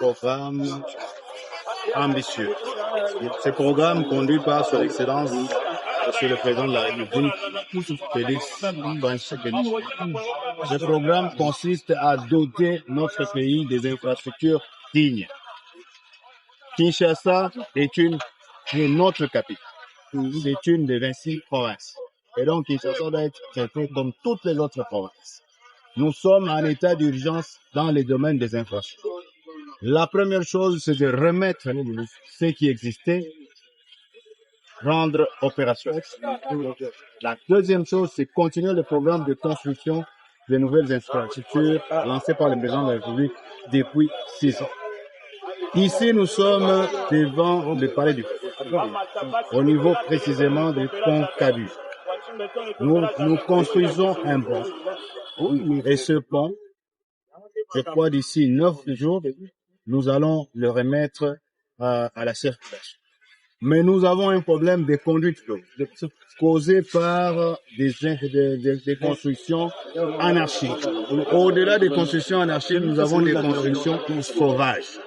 programme ambitieux. Ce programme conduit par son excellence, Monsieur le Président de la République, Félix Antoine Tshisekedi. Ce programme consiste à doter notre pays des infrastructures dignes. Kinshasa est notre capitale. C'est une des 26 provinces. Et donc, Kinshasa doit être traité comme toutes les autres provinces. Nous sommes en état d'urgence dans les domaines des infrastructures. La première chose, c'est de remettre ce qui existait, rendre opérationnel. La deuxième chose, c'est continuer le programme de construction de nouvelles infrastructures lancé par le président de la République depuis 6 ans. Ici, nous sommes devant le palais du peuple, au niveau précisément du pont Kabu. Nous construisons un pont. Et ce pont, je crois d'ici 9 jours, nous allons le remettre à la circulation. Mais nous avons un problème de conduite d'eau, causé par des constructions anarchiques. Au-delà des constructions anarchiques, nous avons des constructions sauvages.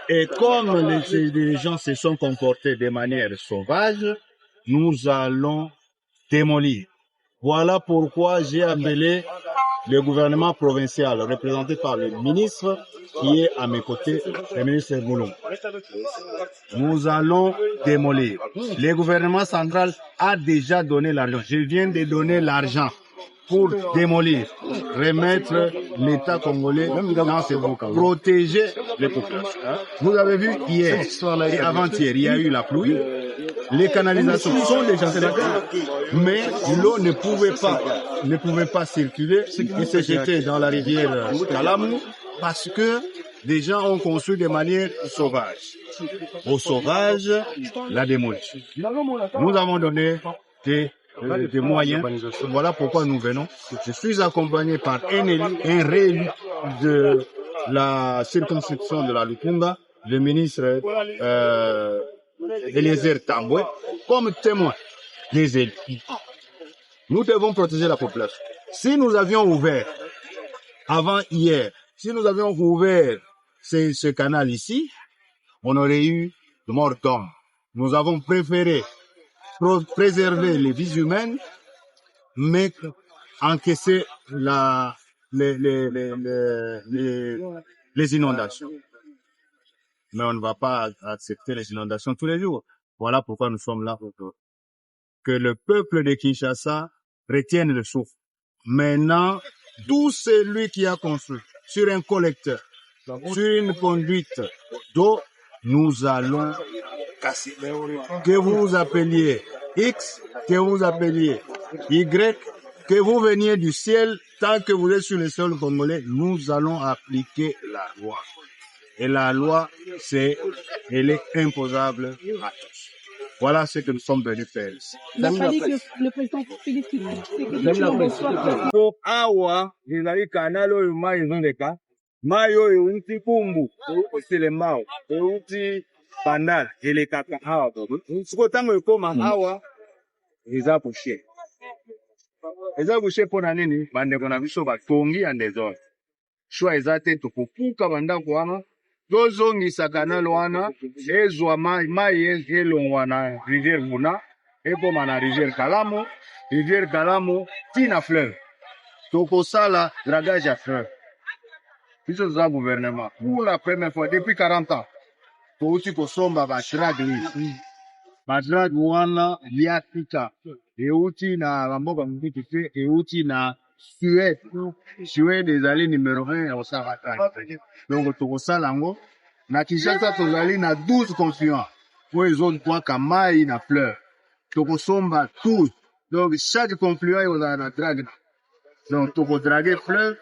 Et comme les gens se sont comportés de manière sauvage, nous allons démolir. Voilà pourquoi j'ai appelé le gouvernement provincial, représenté par le ministre qui est à mes côtés, le ministre Boulon. Nous allons démolir. Le gouvernement central a déjà donné l'argent. Je viens de donner l'argent pour démolir, remettre l'État congolais dans ses bons, protéger les populations. Vous avez vu hier et avant-hier, il y a eu la pluie. Les canalisations sont déjà sélectionnées, mais l'eau ne pouvait pas circuler. Il s'est jeté dans la rivière Kalamou parce que des gens ont construit de manière sauvage. Aux sauvages, la démolition. Nous avons donné des moyens. Voilà pourquoi nous venons. Je suis accompagné par un réélu de la circonscription de la Lukunga, le ministre Eliezer Tambwe, comme témoin des élus. Nous devons protéger la population. Si nous avions ouvert, avant hier, si nous avions ouvert ce canal ici, on aurait eu de morts d'hommes. Nous avons préféré préserver les vies humaines, mais encaisser les inondations. Mais on ne va pas accepter les inondations tous les jours. Voilà pourquoi nous sommes là. Que le peuple de Kinshasa retienne le souffle. Maintenant, tout celui qui a construit sur un collecteur, sur une conduite d'eau, nous allons casser. Que vous appeliez X, que vous appeliez Y, que vous veniez du ciel, tant que vous êtes sur le sol congolais, nous allons appliquer la loi. Et la loi, elle est imposable à tous. Voilà ce que nous sommes venus faire ici. Il fallait que le président Félix Tshisekedi pour awa, il canal oyo mai ezondeka. Mai oyo unti kumbu, c'est le mao. Unti pandal, ele kaka awa. Siko tango ekoma awa, eza bouché. Eza bouché pona nini? Bandeko na biso batongi ya ndezone. Shwa eza te tokopuka bandako wana. Tozongisa canal wana, ezwa mai elongwa na rivière Muna, ekoma na rivière Kalamu, tina fleuve. Tokosala dragage à fleuve. Biso za gouvernement, pour la première fois, depuis 40 ans, touti kosomba badrag wana liatika, euti na bamboka mbiki te, euti na Suède ezali numéro 1 ya osarata. Donc tokosala ngo na Kinshasa tozali na 12 confluents. Pour les autres points comme mai na fleuve. Tokosomba tous. Donc chaque confluent est na drague. Donc toko draguer fleuve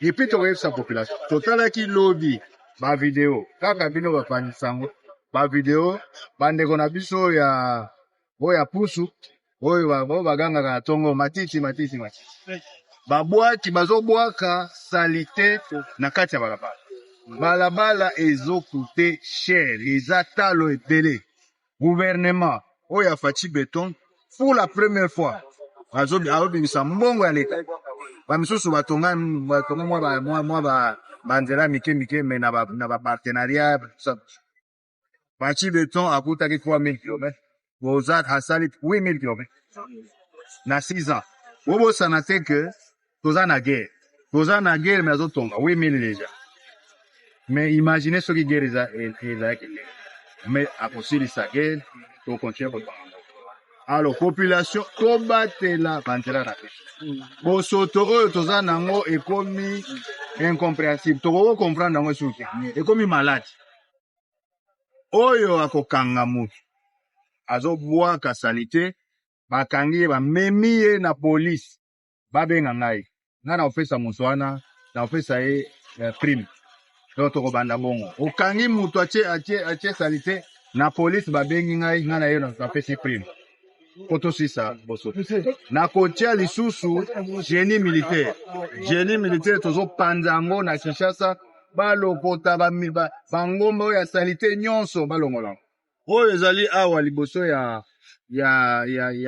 et puis tokoyeba sa population. Totala ki lobby ba vidéo. Kaka bino ba panisango. Ba vidéo bandeko na biso ya oya pusu. Oyo baganga ka tongo matiti. Babwaki bazobwaka salite na kati ya balabala. Balabala ezokute cher, ezatalo ebele. Gouvernement oyo afachi béton pour la première fois. Azobimisa mbongo ya leta. Bamisusu batonga mwa banzela mike mais na ba partenariat ça parti béton a coûté 3000 km Bozat hasali 8000 km na 6 ans bobo sana te que toza na guerre mais azotonga 8000 déjà mais imaginez ce qui guerre mais à possible sa guerre to continue. Alors population tobatela banzela na boso toro toza nango ekomi incompréhensible toko comprendre nango suki ekomi malade oyo akokanga mutu azobwaka salite bakangi bamemi ye na police babenga ngai na ofesa muswana na ofesa ye prime donc tokobanda bongo okangi mutu atie salite na police babengi ngai na ye na ofesa prime koto sisa boso na kotia lisusu génie militaire tozo panzango na Kinshasa balokota bangomba ya salite nyonso balongola oyo ezali awa liboso ya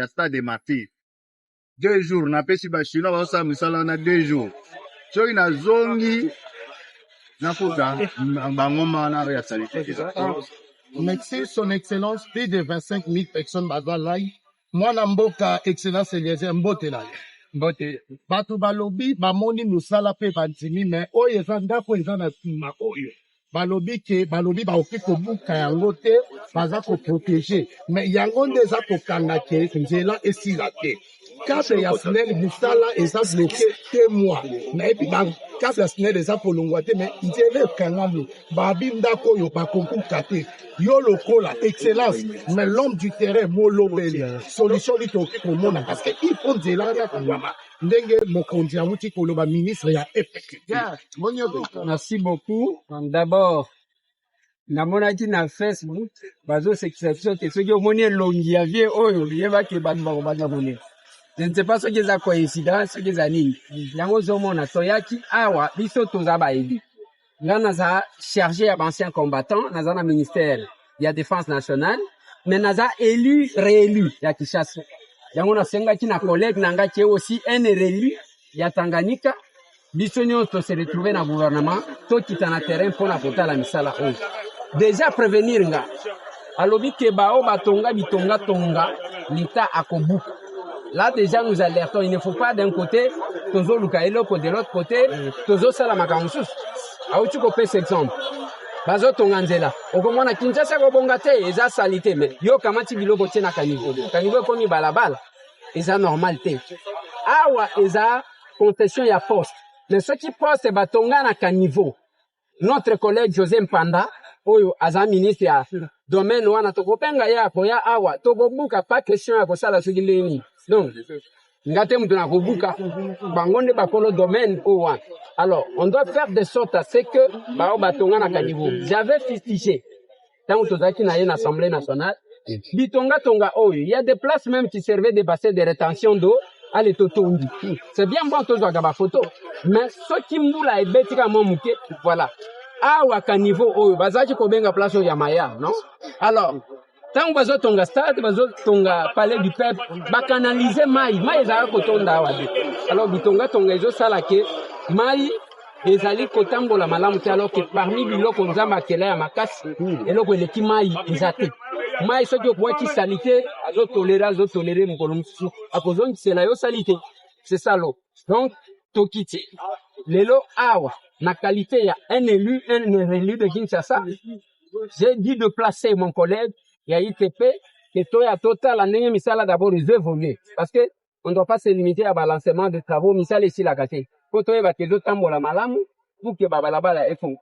stade de Martyrs 2 jours na pesi ba chinois bazosala misala na 2 jours soki na zongi nakuta bangomba na ya salite. Merci son excellence, plus de 25 000 personnes bazalai. Moi, Mboka, excellence Eliezer, mbote na mbote. Bato balobi, bamoni musala pe bantimi, mais oyo ezanda po ezana sima oyo. Balobi ba oki kobuka yango te, baza ko protéger. Mais yango nde eza kokanga ke, nzela esila te. Kase ya SNEL musala eza bloqué 2 mois. Mais epi kase ya SNEL eza kolongwa te, mais nzela ekangami. Babi ndako oyo bakokuka te. Yo lokola excellence, mais l'homme du terrain molobeli solution litoki komona parce que il faut nzela ya kongwama ndenge mokonzi amuti koloba ministre ya effectif. Merci beaucoup. D'abord namonaki na Facebook bazo sekisation te soki omoni elongi ya vie oyo yebaki bantu bakobanda moni. Je ne sais pas ce qui est la coïncidence, ce qui est nini. Yango zomona toyaki awa biso toza baebi. Là, nous avons chargé à anciens combattants, nous avons un ministère de la Défense nationale, mais nous avons élu, réélu, il y a qui chasse. Il y a un collègue, qui est aussi un réélu, il y a Tanganyika, bisogno to se retrouver dans le gouvernement, tout qui est dans le terrain pour la voter la misala. Déjà prévenir, alobi ke bao batonga bitonga tonga, l'État a kobu. Là, déjà, nous alertons, il ne faut pas d'un côté, tozo lukaelo, de l'autre côté, tozo salamakamoussous. Aoutu ko pese exemple bazo tonga nzela okomona Kinshasa ko bonga te eza salite mais yo kamati biloko te na kanivo komi balabala eza normal te awa eza concession ya poste mais ce qui poste batonga na kanivo notre collègue José Mpanda oyo aza ministre ya domaine wana tokopenga ya koya awa tokobuka pas question ya kosala soki leni donc ngate mutu na kobuka bangonde bakolo domaine owa. Alors, on doit faire de sorte à ce que bao batonga na kanivo. J'avais fustigé tant que tozaki na l'Assemblée nationale. Bitonga tonga oyo, il y a des places même qui servaient de bassin de rétention d'eau à l'etotondi. C'est bien bon tozo gaba photo, mais ce qui moula et betika momuke, voilà. Awa kanivo oyo, bazaki ko benga place ya maya, non? Alors, tant bazo tonga stade, bazo tonga palais du peuple, ba canaliser mai za ko tonda wadi. Alors bitonga tonga ezo sala ke mai ezali kotambola malamu te alors que parmi biloko nzamba kela ya makasi eloko eleki mai ezate mai soki okwaki salite azotolere mokolo mosusu akozongisela yo salite c'est ça l'eau. Donc tokiti lelo awa na qualité ya un élu de Kinshasa j'ai dit de placer mon collègue ya ITP que toya total la ndenge misala d'abord les évoluer parce que on ne doit pas se limiter à balancement de travaux misala ici la gâté. Koto eba kezo tambola malamu pour que babalabala efon.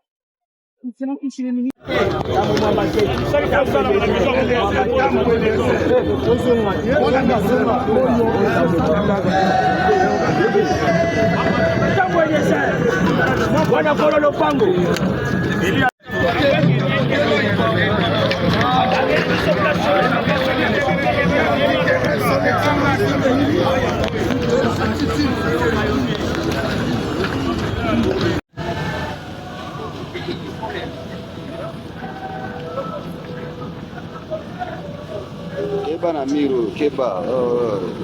Keba na miro, keba,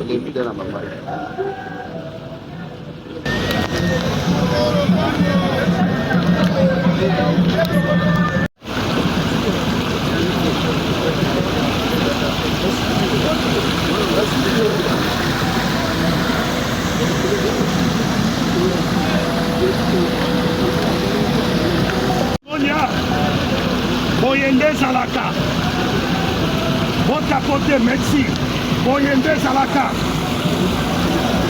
le vida na mamãe. Boyende Zalaka, votre côté merci. Boyende Zalaka,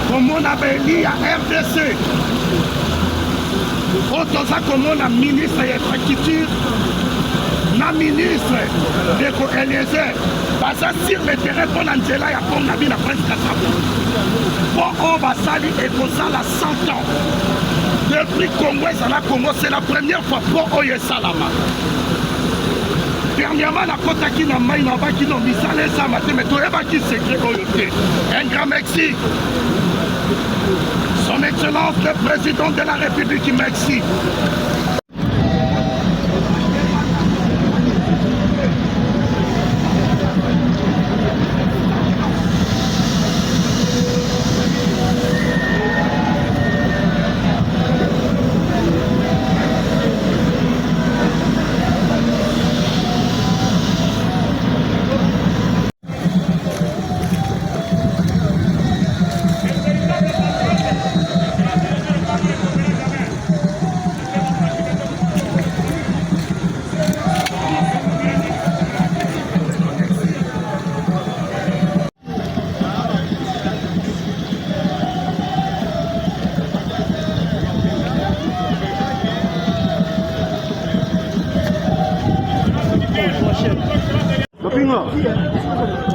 comme on a béni à RDC, autant comme on a ministre de l'Infrastructure, na ministre de Eliezer, parce que sur le terrain pour Angela, il y a comme la ville à presque 4 ans. Pour on va salir et pour ça la 100 ans. Depuis Congo, c'est la première fois pour Oye Salama. Dernièrement, la côte qui n'a pas été qui n'a pas ça matin, mais tout le monde qui secret. Un grand merci. Son Excellence, le président de la République, merci.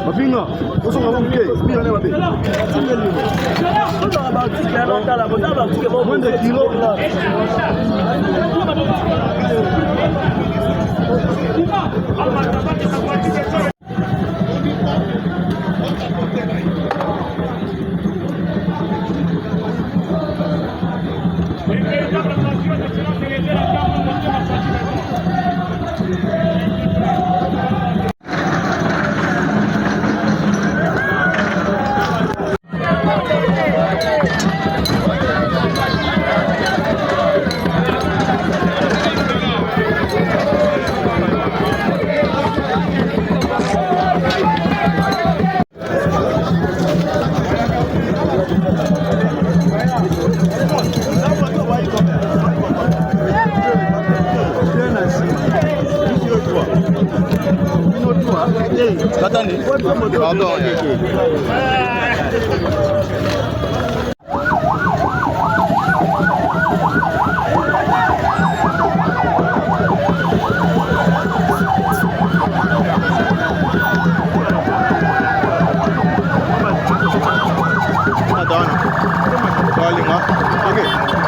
Mapinga, oso nga mke, mira ne wapi. Mwende kilo. Pardon. Madonna. Calling up. Okay.